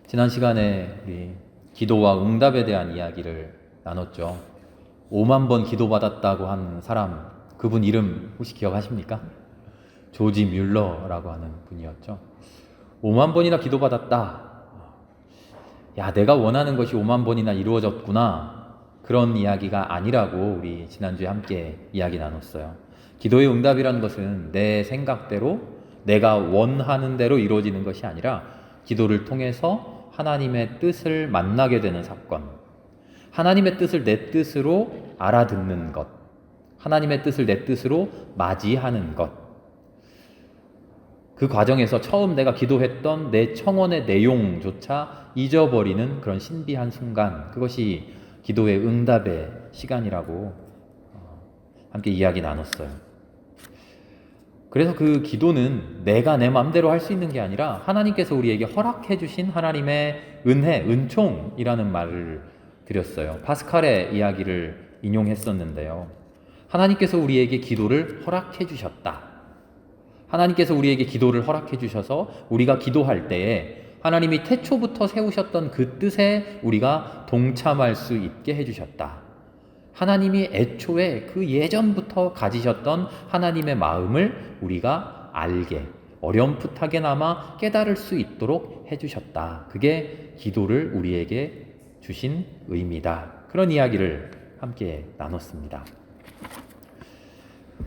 지난 시간에 우리 기도와 응답에 대한 이야기를 나눴죠. 5만 번 기도받았다고 한 사람, 그분 이름 혹시 기억하십니까? 조지 뮬러라고 하는 분이었죠. 5만 번이나 기도받았다. 야, 내가 원하는 것이 5만 번이나 이루어졌구나. 그런 이야기가 아니라고 우리 지난주에 함께 이야기 나눴어요. 기도의 응답이라는 것은 내 생각대로 내가 원하는 대로 이루어지는 것이 아니라 기도를 통해서 하나님의 뜻을 만나게 되는 사건, 하나님의 뜻을 내 뜻으로 알아듣는 것, 하나님의 뜻을 내 뜻으로 맞이하는 것, 그 과정에서 처음 내가 기도했던 내 청원의 내용조차 잊어버리는 그런 신비한 순간, 그것이 기도의 응답의 시간이라고 함께 이야기 나눴어요. 그래서 그 기도는 내가 내 마음대로 할 수 있는 게 아니라 하나님께서 우리에게 허락해 주신 하나님의 은혜, 은총이라는 말을 드렸어요. 파스칼의 이야기를 인용했었는데요. 하나님께서 우리에게 기도를 허락해 주셨다. 하나님께서 우리에게 기도를 허락해 주셔서 우리가 기도할 때에 하나님이 태초부터 세우셨던 그 뜻에 우리가 동참할 수 있게 해주셨다. 하나님이 애초에 그 예전부터 가지셨던 하나님의 마음을 우리가 알게, 어렴풋하게나마 깨달을 수 있도록 해주셨다. 그게 기도를 우리에게 주신 의미다. 그런 이야기를 함께 나눴습니다.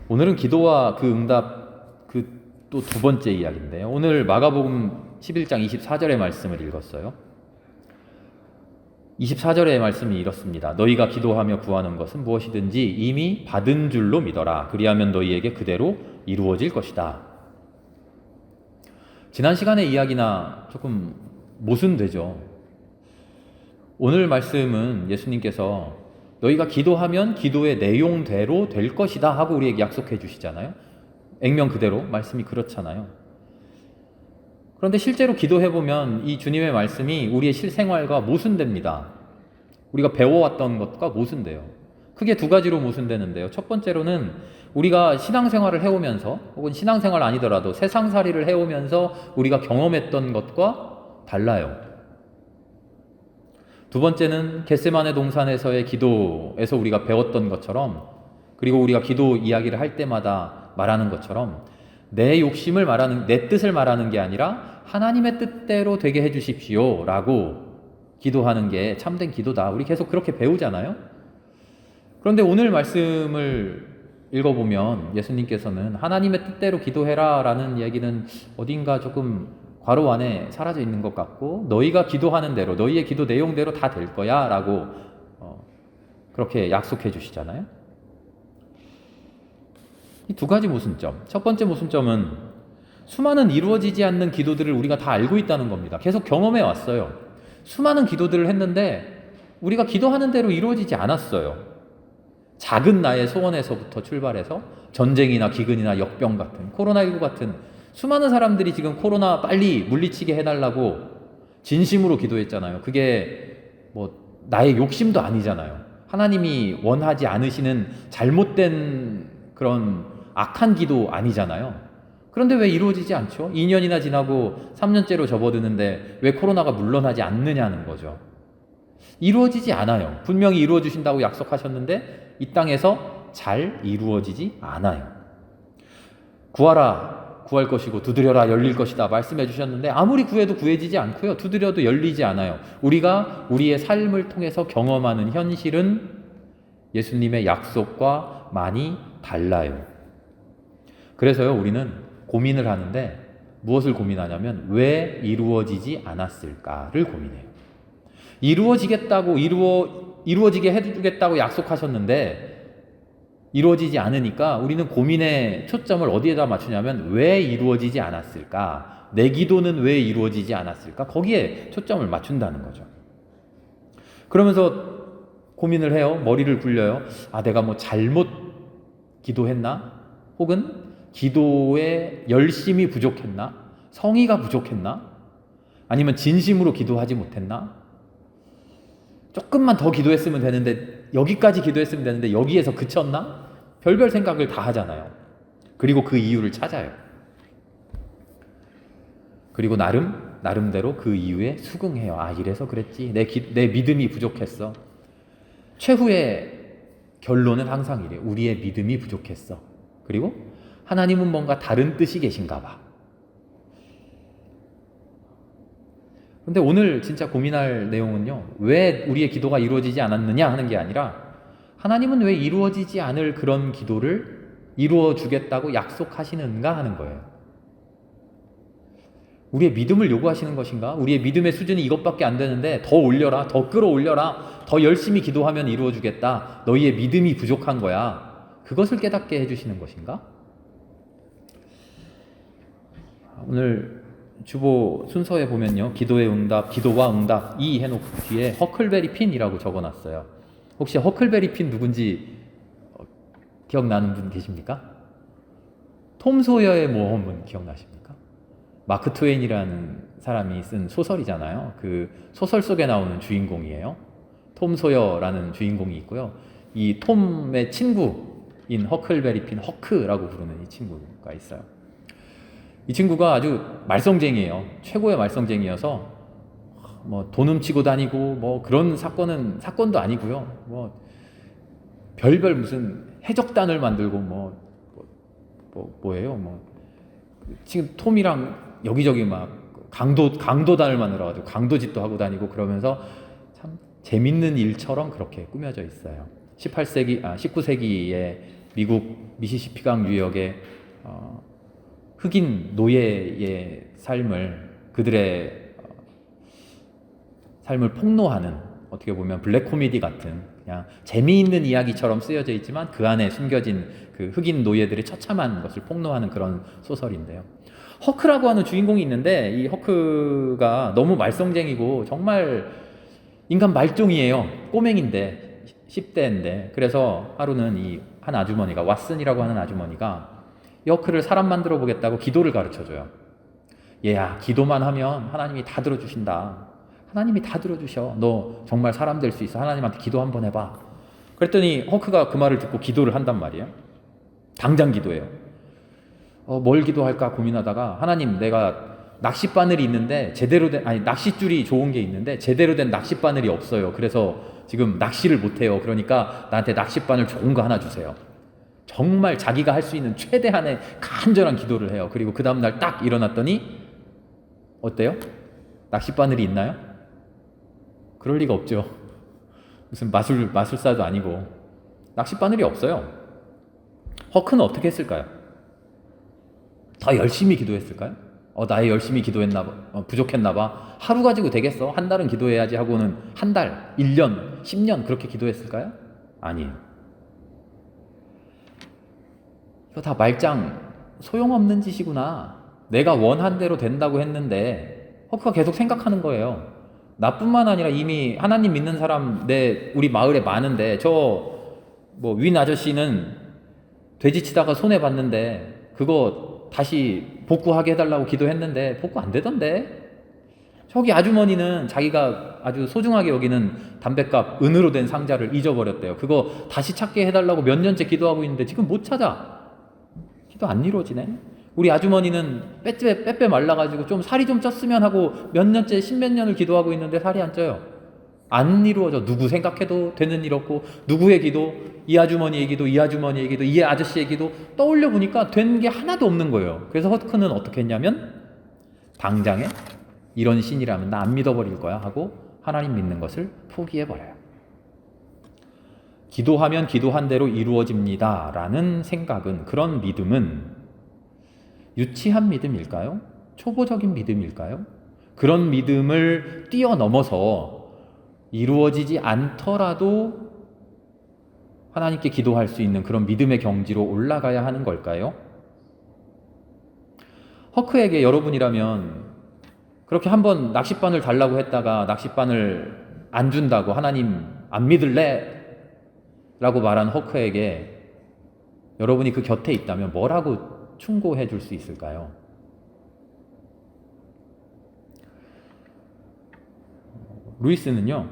오늘은 기도와 그 응답, 그 또 두 번째 이야기인데요. 오늘 마가복음 11장 24절의 말씀을 읽었어요. 24절의 말씀이 이렇습니다. 너희가 기도하며 구하는 것은 무엇이든지 이미 받은 줄로 믿어라. 그리하면 너희에게 그대로 이루어질 것이다. 지난 시간의 이야기나 조금 모순되죠. 오늘 말씀은 예수님께서 너희가 기도하면 기도의 내용대로 될 것이다 하고 우리에게 약속해 주시잖아요. 액면 그대로 말씀이 그렇잖아요. 그런데 실제로 기도해보면 이 주님의 말씀이 우리의 실생활과 모순됩니다. 우리가 배워왔던 것과 모순돼요. 크게 두 가지로 모순되는데요. 첫 번째로는 우리가 신앙생활을 해오면서 혹은 신앙생활 아니더라도 세상살이를 해오면서 우리가 경험했던 것과 달라요. 두 번째는 겟세마네 동산에서의 기도에서 우리가 배웠던 것처럼, 그리고 우리가 기도 이야기를 할 때마다 말하는 것처럼 내 욕심을 말하는, 내 뜻을 말하는 게 아니라 하나님의 뜻대로 되게 해주십시오 라고 기도하는 게 참된 기도다. 우리 계속 그렇게 배우잖아요. 그런데 오늘 말씀을 읽어보면 예수님께서는 하나님의 뜻대로 기도해라 라는 얘기는 어딘가 조금 괄호 안에 사라져 있는 것 같고, 너희가 기도하는 대로, 너희의 기도 내용대로 다 될 거야 라고 그렇게 약속해 주시잖아요. 이 두 가지 모순점. 첫 번째 모순점은 수많은 이루어지지 않는 기도들을 우리가 다 알고 있다는 겁니다. 계속 경험해 왔어요. 수많은 기도들을 했는데 우리가 기도하는 대로 이루어지지 않았어요. 작은 나의 소원에서부터 출발해서 전쟁이나 기근이나 역병 같은, 코로나19 같은 수많은 사람들이 지금 코로나 빨리 물리치게 해달라고 진심으로 기도했잖아요. 그게 뭐 나의 욕심도 아니잖아요. 하나님이 원하지 않으시는 잘못된 그런 악한 기도 아니잖아요. 그런데 왜 이루어지지 않죠? 2년이나 지나고 3년째로 접어드는데 왜 코로나가 물러나지 않느냐는 거죠. 이루어지지 않아요. 분명히 이루어 주신다고 약속하셨는데 이 땅에서 잘 이루어지지 않아요. 구하라, 구할 것이고 두드려라, 열릴 것이다 말씀해 주셨는데 아무리 구해도 구해지지 않고요. 두드려도 열리지 않아요. 우리가 우리의 삶을 통해서 경험하는 현실은 예수님의 약속과 많이 달라요. 그래서요, 우리는 고민을 하는데 무엇을 고민하냐면 왜 이루어지지 않았을까를 고민해요. 이루어지게 해주겠다고 약속하셨는데 이루어지지 않으니까 우리는 고민의 초점을 어디에다 맞추냐면 왜 이루어지지 않았을까? 내 기도는 왜 이루어지지 않았을까? 거기에 초점을 맞춘다는 거죠. 그러면서 고민을 해요. 머리를 굴려요. 아, 내가 뭐 잘못 기도했나? 혹은 기도에 열심이 부족했나? 성의가 부족했나? 아니면 진심으로 기도하지 못했나? 조금만 더 기도했으면 되는데, 여기까지 기도했으면 되는데 여기에서 그쳤나? 별별 생각을 다 하잖아요. 그리고 그 이유를 찾아요. 그리고 나름 나름대로 그 이유에 수긍해요. 아, 이래서 그랬지. 내 믿음이 부족했어. 최후의 결론은 항상 이래요. 우리의 믿음이 부족했어. 그리고 하나님은 뭔가 다른 뜻이 계신가 봐. 근데 오늘 진짜 고민할 내용은요, 왜 우리의 기도가 이루어지지 않았느냐 하는 게 아니라 하나님은 왜 이루어지지 않을 그런 기도를 이루어 주겠다고 약속하시는가 하는 거예요. 우리의 믿음을 요구하시는 것인가? 우리의 믿음의 수준이 이것밖에 안 되는데 더 올려라, 더 끌어올려라, 더 열심히 기도하면 이루어 주겠다. 너희의 믿음이 부족한 거야. 그것을 깨닫게 해주시는 것인가? 오늘 주보 순서에 보면요, 기도의 응답, 기도와 응답 이 해놓고 뒤에 허클베리 핀이라고 적어놨어요. 혹시 허클베리 핀 누군지 기억나는 분 계십니까? 톰 소여의 모험은 기억나십니까? 마크 트웨인이라는 사람이 쓴 소설이잖아요. 그 소설 속에 나오는 주인공이에요. 톰 소여라는 주인공이 있고요. 이 톰의 친구인 허클베리 핀, 허크라고 부르는 이 친구가 있어요. 이 친구가 아주 말썽쟁이에요. 최고의 말썽쟁이여서 뭐 돈 훔치고 다니고 뭐 그런 사건도 아니고요. 뭐 별별 무슨 해적단을 만들고 뭐예요? 지금 톰이랑 여기저기 막 강도단을 만들어가지고 강도짓도 하고 다니고 그러면서 참 재밌는 일처럼 그렇게 꾸며져 있어요. 19세기의 미국 미시시피강 유역의 흑인 노예의 삶을, 그들의 삶을 폭로하는, 어떻게 보면 블랙 코미디 같은 그냥 재미있는 이야기처럼 쓰여져 있지만 그 안에 숨겨진 그 흑인 노예들의 처참한 것을 폭로하는 그런 소설인데요. 허크라고 하는 주인공이 있는데 이 허크가 너무 말썽쟁이고 정말 인간 말종이에요. 꼬맹인데 10대인데. 그래서 하루는 이 한 아주머니가, 왓슨이라고 하는 아주머니가 이 허크를 사람 만들어 보겠다고 기도를 가르쳐줘요. 얘야, 기도만 하면 하나님이 다 들어주신다. 하나님이 다 들어주셔. 너 정말 사람 될 수 있어. 하나님한테 기도 한번 해봐. 그랬더니 허크가 그 말을 듣고 기도를 한단 말이에요. 당장 기도해요. 뭘 기도할까 고민하다가, 하나님, 내가 낚싯바늘이 있는데 낚싯줄이 좋은 게 있는데 제대로 된 낚싯바늘이 없어요. 그래서 지금 낚시를 못해요. 그러니까 나한테 낚싯바늘 좋은 거 하나 주세요. 정말 자기가 할 수 있는 최대한의 간절한 기도를 해요. 그리고 그 다음날 딱 일어났더니 어때요? 낚싯바늘이 있나요? 그럴 리가 없죠. 무슨 마술사도 아니고 낚싯바늘이 없어요. 허크는 어떻게 했을까요? 더 열심히 기도했을까요? 나의 열심히 기도했나봐, 부족했나봐. 하루 가지고 되겠어? 한 달은 기도해야지 하고는 한 달, 1년, 10년 그렇게 기도했을까요? 아니에요. 이거 다 말짱 소용없는 짓이구나. 내가 원한 대로 된다고 했는데 허크가 계속 생각하는 거예요. 나뿐만 아니라 이미 하나님 믿는 사람 우리 마을에 많은데 윈 아저씨는 돼지 치다가 손해 봤는데 그거 다시 복구하게 해달라고 기도했는데 복구 안 되던데. 저기 아주머니는 자기가 아주 소중하게 여기는 담뱃값 은으로 된 상자를 잊어버렸대요. 그거 다시 찾게 해달라고 몇 년째 기도하고 있는데 지금 못 찾아. 기도 안 이루어지네. 우리 아주머니는 빼빼 말라가지고 좀 살이 좀 쪘으면 하고 몇 년째 10몇 년을 기도하고 있는데 살이 안 쪄요. 안 이루어져. 누구 생각해도 되는 일 없고, 누구의 기도, 이 아주머니의 기도, 이 아주머니의 기도, 이 아저씨의 기도 떠올려 보니까 된 게 하나도 없는 거예요. 그래서 허크는 어떻게 했냐면 당장에 이런 신이라면 나 안 믿어버릴 거야 하고 하나님 믿는 것을 포기해버려요. 기도하면 기도한 대로 이루어집니다 라는 생각은, 그런 믿음은 유치한 믿음일까요? 초보적인 믿음일까요? 그런 믿음을 뛰어넘어서 이루어지지 않더라도 하나님께 기도할 수 있는 그런 믿음의 경지로 올라가야 하는 걸까요? 허크에게 여러분이라면 그렇게 한번 낚싯바늘 달라고 했다가 낚싯바늘 안 준다고 하나님 안 믿을래? 라고 말한 허크에게 여러분이 그 곁에 있다면 뭐라고 충고해 줄 수 있을까요? 루이스는요,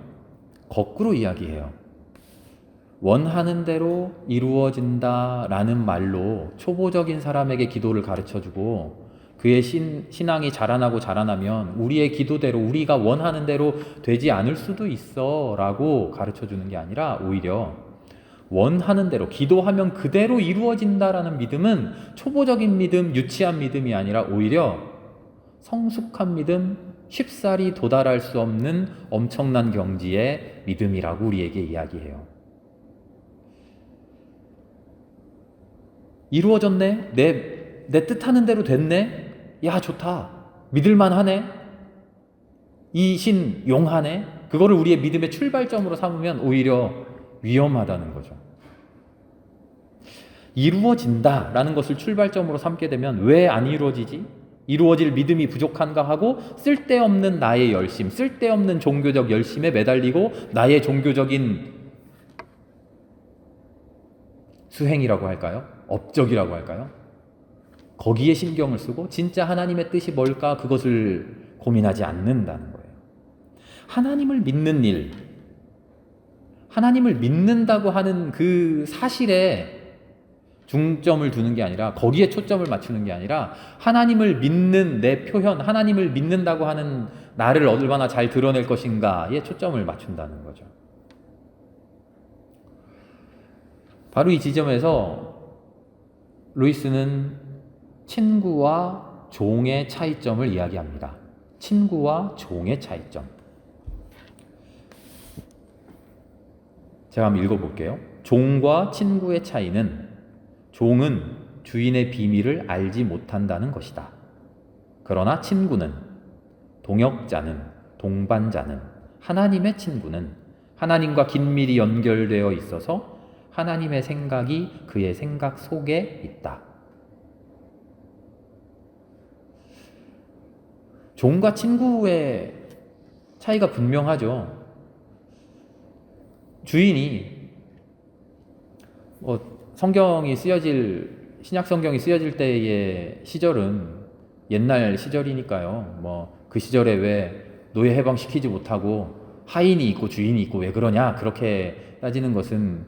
거꾸로 이야기해요. 원하는 대로 이루어진다 라는 말로 초보적인 사람에게 기도를 가르쳐주고, 그의 신앙이 자라나면 우리의 기도대로 우리가 원하는 대로 되지 않을 수도 있어 라고 가르쳐 주는 게 아니라 오히려 원하는 대로 기도하면 그대로 이루어진다라는 믿음은 초보적인 믿음, 유치한 믿음이 아니라 오히려 성숙한 믿음, 쉽사리 도달할 수 없는 엄청난 경지의 믿음이라고 우리에게 이야기해요. 이루어졌네? 내 뜻하는 대로 됐네? 야, 좋다. 믿을만 하네? 이 신 용하네? 그거를 우리의 믿음의 출발점으로 삼으면 오히려 위험하다는 거죠. 이루어진다라는 것을 출발점으로 삼게 되면 왜 안 이루어지지? 이루어질 믿음이 부족한가 하고 쓸데없는 나의 열심, 쓸데없는 종교적 열심에 매달리고 나의 종교적인 수행이라고 할까요? 업적이라고 할까요? 거기에 신경을 쓰고 진짜 하나님의 뜻이 뭘까 그것을 고민하지 않는다는 거예요. 하나님을 믿는 일, 하나님을 믿는다고 하는 그 사실에 중점을 두는 게 아니라 거기에 초점을 맞추는 게 아니라 하나님을 믿는 내 표현, 하나님을 믿는다고 하는 나를 얼마나 잘 드러낼 것인가에 초점을 맞춘다는 거죠. 바로 이 지점에서 루이스는 친구와 종의 차이점을 이야기합니다. 친구와 종의 차이점. 제가 한번 읽어볼게요. 종과 친구의 차이는 종은 주인의 비밀을 알지 못한다는 것이다. 그러나 친구는, 동역자는, 동반자는, 하나님의 친구는 하나님과 긴밀히 연결되어 있어서 하나님의 생각이 그의 생각 속에 있다. 종과 친구의 차이가 분명하죠. 주인이 신약 성경이 쓰여질 때의 시절은 옛날 시절이니까요. 그 시절에 왜 노예 해방시키지 못하고 하인이 있고 주인이 있고 왜 그러냐 그렇게 따지는 것은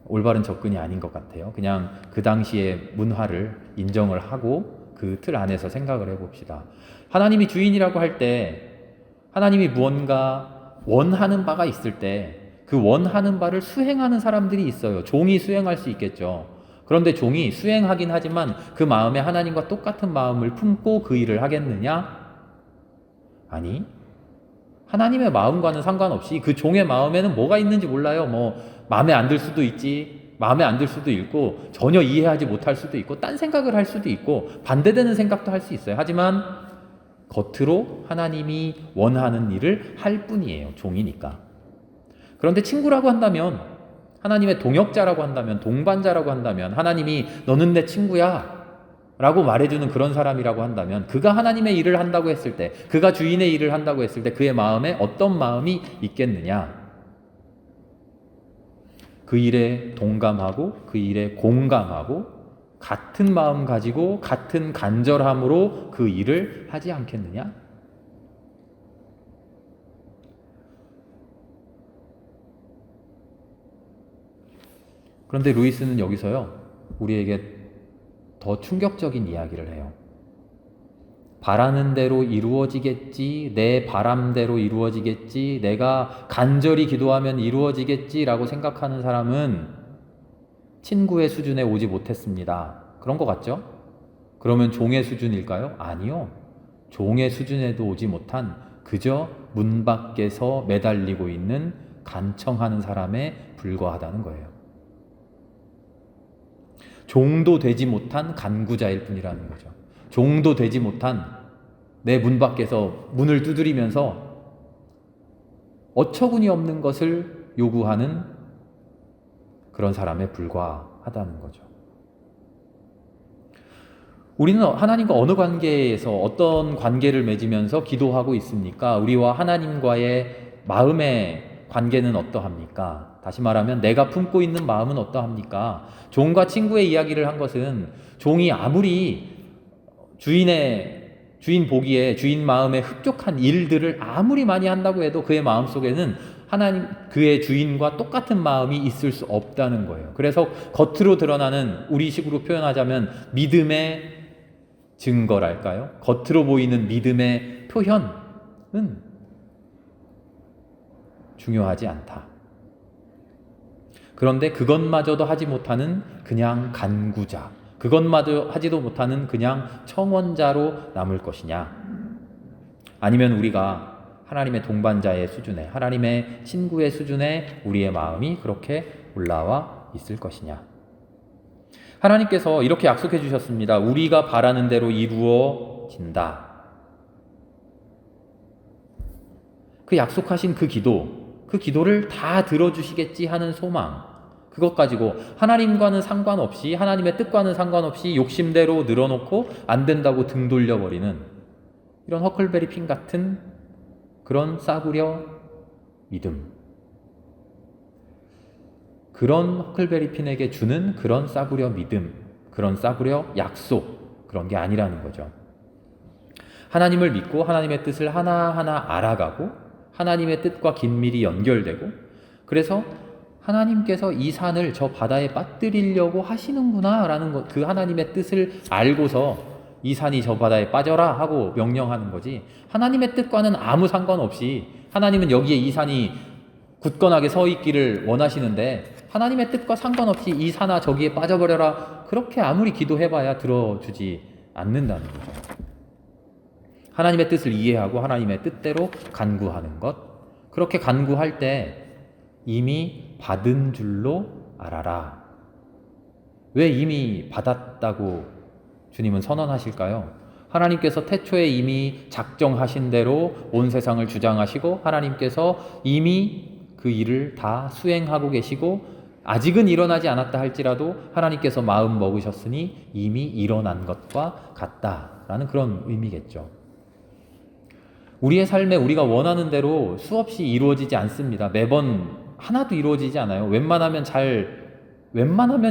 올바른 접근이 아닌 것 같아요. 그냥 그 당시의 문화를 인정을 하고 그 틀 안에서 생각을 해봅시다. 하나님이 주인이라고 할 때 하나님이 무언가 원하는 바가 있을 때 그 원하는 바를 수행하는 사람들이 있어요. 종이 수행할 수 있겠죠. 그런데 종이 수행하긴 하지만 그 마음에 하나님과 똑같은 마음을 품고 그 일을 하겠느냐? 아니, 하나님의 마음과는 상관없이 그 종의 마음에는 뭐가 있는지 몰라요. 마음에 안 들 수도 있지, 마음에 안 들 수도 있고 전혀 이해하지 못할 수도 있고 딴 생각을 할 수도 있고 반대되는 생각도 할 수 있어요. 하지만 겉으로 하나님이 원하는 일을 할 뿐이에요. 종이니까. 그런데 친구라고 한다면, 하나님의 동역자라고 한다면, 동반자라고 한다면, 하나님이 너는 내 친구야 라고 말해주는 그런 사람이라고 한다면, 그가 하나님의 일을 한다고 했을 때, 그가 주인의 일을 한다고 했을 때 그의 마음에 어떤 마음이 있겠느냐? 그 일에 동감하고 그 일에 공감하고 같은 마음 가지고 같은 간절함으로 그 일을 하지 않겠느냐? 그런데 루이스는 여기서요, 우리에게 더 충격적인 이야기를 해요. 바라는 대로 이루어지겠지, 내 바람대로 이루어지겠지, 내가 간절히 기도하면 이루어지겠지 라고 생각하는 사람은 친구의 수준에 오지 못했습니다. 그런 것 같죠? 그러면 종의 수준일까요? 아니요. 종의 수준에도 오지 못한 그저 문 밖에서 매달리고 있는 간청하는 사람에 불과하다는 거예요. 종도 되지 못한 간구자일 뿐이라는 거죠. 종도 되지 못한 내 문 밖에서 문을 두드리면서 어처구니 없는 것을 요구하는 그런 사람에 불과하다는 거죠. 우리는 하나님과 어느 관계에서 어떤 관계를 맺으면서 기도하고 있습니까? 우리와 하나님과의 마음의 관계는 어떠합니까? 다시 말하면 내가 품고 있는 마음은 어떠합니까? 종과 친구의 이야기를 한 것은 종이 아무리 주인 보기에 주인 마음에 흡족한 일들을 아무리 많이 한다고 해도 그의 마음속에는 하나님, 그의 주인과 똑같은 마음이 있을 수 없다는 거예요. 그래서 겉으로 드러나는, 우리식으로 표현하자면 믿음의 증거랄까요? 겉으로 보이는 믿음의 표현은 중요하지 않다. 그런데 그것마저도 하지 못하는 그냥 간구자, 그것마저 하지도 못하는 그냥 청원자로 남을 것이냐, 아니면 우리가 하나님의 동반자의 수준에, 하나님의 친구의 수준에 우리의 마음이 그렇게 올라와 있을 것이냐. 하나님께서 이렇게 약속해 주셨습니다. 우리가 바라는 대로 이루어진다. 그 약속하신 그 기도를 다 들어주시겠지 하는 소망, 그것 가지고 하나님과는 상관없이, 하나님의 뜻과는 상관없이 욕심대로 늘어놓고 안 된다고 등 돌려버리는 이런 허클베리 핀 같은 그런 싸구려 믿음, 그런 허클베리 핀에게 주는 그런 싸구려 믿음, 그런 싸구려 약속, 그런 게 아니라는 거죠. 하나님을 믿고 하나님의 뜻을 하나하나 알아가고 하나님의 뜻과 긴밀히 연결되고, 그래서 하나님께서 이 산을 저 바다에 빠뜨리려고 하시는구나 라는 것, 그 하나님의 뜻을 알고서 이 산이 저 바다에 빠져라 하고 명령하는 거지, 하나님의 뜻과는 아무 상관없이 하나님은 여기에 이 산이 굳건하게 서 있기를 원하시는데 하나님의 뜻과 상관없이 이 산아 저기에 빠져버려라, 그렇게 아무리 기도해봐야 들어주지 않는다는 거죠. 하나님의 뜻을 이해하고 하나님의 뜻대로 간구하는 것, 그렇게 간구할 때 이미 받은 줄로 알아라. 왜 이미 받았다고 주님은 선언하실까요? 하나님께서 태초에 이미 작정하신 대로 온 세상을 주장하시고 하나님께서 이미 그 일을 다 수행하고 계시고 아직은 일어나지 않았다 할지라도 하나님께서 마음 먹으셨으니 이미 일어난 것과 같다라는 그런 의미겠죠. 우리의 삶에 우리가 원하는 대로 수없이 이루어지지 않습니다. 매번 하나도 이루어지지 않아요. 웬만하면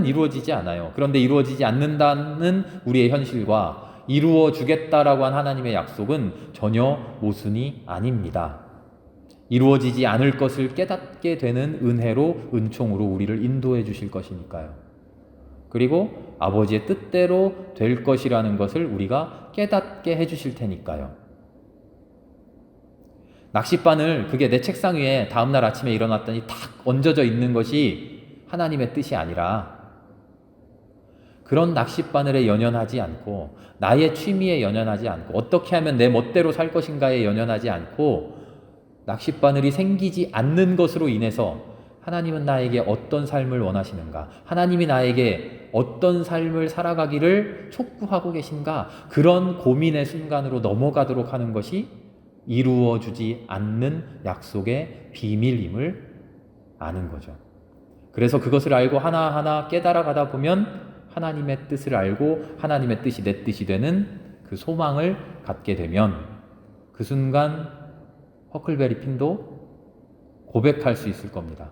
이루어지지 않아요. 그런데 이루어지지 않는다는 우리의 현실과 이루어 주겠다라고 한 하나님의 약속은 전혀 모순이 아닙니다. 이루어지지 않을 것을 깨닫게 되는 은혜로, 은총으로 우리를 인도해 주실 것이니까요. 그리고 아버지의 뜻대로 될 것이라는 것을 우리가 깨닫게 해 주실 테니까요. 낚싯바늘, 그게 내 책상 위에 다음날 아침에 일어났더니 탁 얹어져 있는 것이 하나님의 뜻이 아니라, 그런 낚싯바늘에 연연하지 않고 나의 취미에 연연하지 않고 어떻게 하면 내 멋대로 살 것인가에 연연하지 않고 낚싯바늘이 생기지 않는 것으로 인해서 하나님은 나에게 어떤 삶을 원하시는가, 하나님이 나에게 어떤 삶을 살아가기를 촉구하고 계신가, 그런 고민의 순간으로 넘어가도록 하는 것이 이루어주지 않는 약속의 비밀임을 아는 거죠. 그래서 그것을 알고 하나하나 깨달아 가다 보면 하나님의 뜻을 알고 하나님의 뜻이 내 뜻이 되는 그 소망을 갖게 되면 그 순간 허클베리 핀도 고백할 수 있을 겁니다.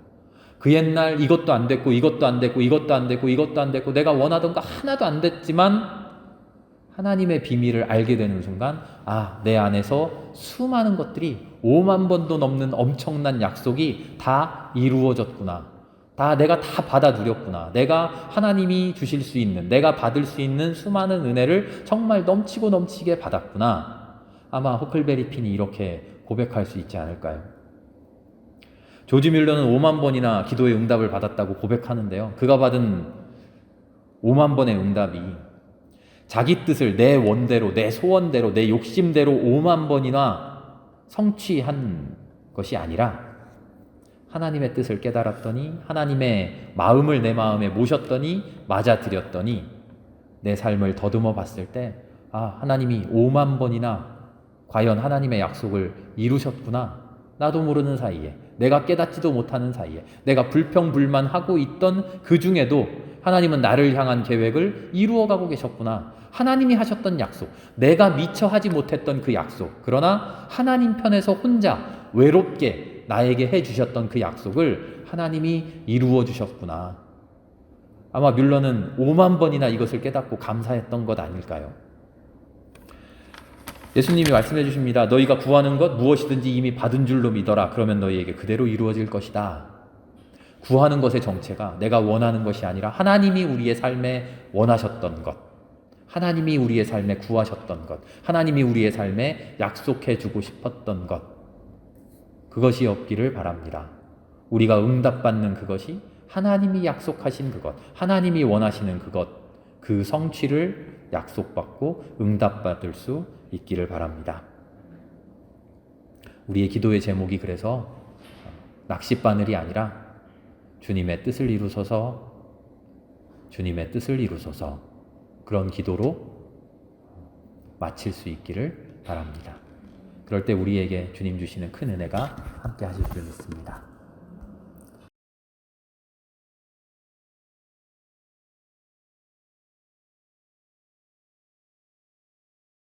그 옛날 이것도 안 됐고 이것도 안 됐고 이것도 안 됐고 이것도 안 됐고 내가 원하던 거 하나도 안 됐지만 하나님의 비밀을 알게 되는 순간, 아, 내 안에서 수많은 것들이 5만 번도 넘는 엄청난 약속이 다 이루어졌구나. 내가 다 받아 누렸구나. 내가 하나님이 주실 수 있는, 내가 받을 수 있는 수많은 은혜를 정말 넘치고 넘치게 받았구나. 아마 허클베리 핀이 이렇게 고백할 수 있지 않을까요? 조지 뮬러는 5만 번이나 기도의 응답을 받았다고 고백하는데요. 그가 받은 5만 번의 응답이 자기 뜻을 내 원대로, 내 소원대로, 내 욕심대로 5만 번이나 성취한 것이 아니라 하나님의 뜻을 깨달았더니, 하나님의 마음을 내 마음에 모셨더니, 맞아들였더니 내 삶을 더듬어 봤을 때, 아, 하나님이 5만 번이나 과연 하나님의 약속을 이루셨구나. 나도 모르는 사이에, 내가 깨닫지도 못하는 사이에, 내가 불평불만하고 있던 그 중에도 하나님은 나를 향한 계획을 이루어가고 계셨구나. 하나님이 하셨던 약속, 내가 미처 하지 못했던 그 약속, 그러나 하나님 편에서 혼자 외롭게 나에게 해주셨던 그 약속을 하나님이 이루어 주셨구나. 아마 뮬러는 5만 번이나 이것을 깨닫고 감사했던 것 아닐까요? 예수님이 말씀해 주십니다. 너희가 구하는 것 무엇이든지 이미 받은 줄로 믿어라. 그러면 너희에게 그대로 이루어질 것이다. 구하는 것의 정체가 내가 원하는 것이 아니라 하나님이 우리의 삶에 원하셨던 것, 하나님이 우리의 삶에 구하셨던 것, 하나님이 우리의 삶에 약속해 주고 싶었던 것, 그것이 없기를 바랍니다. 우리가 응답받는 그것이 하나님이 약속하신 그것, 하나님이 원하시는 그것, 그 성취를 약속받고 응답받을 수 있기를 바랍니다. 우리의 기도의 제목이 그래서 낚싯바늘이 아니라 주님의 뜻을 이루소서, 주님의 뜻을 이루소서, 그런 기도로 마칠 수 있기를 바랍니다. 그럴 때 우리에게 주님 주시는 큰 은혜가 함께 하실 줄 믿습니다.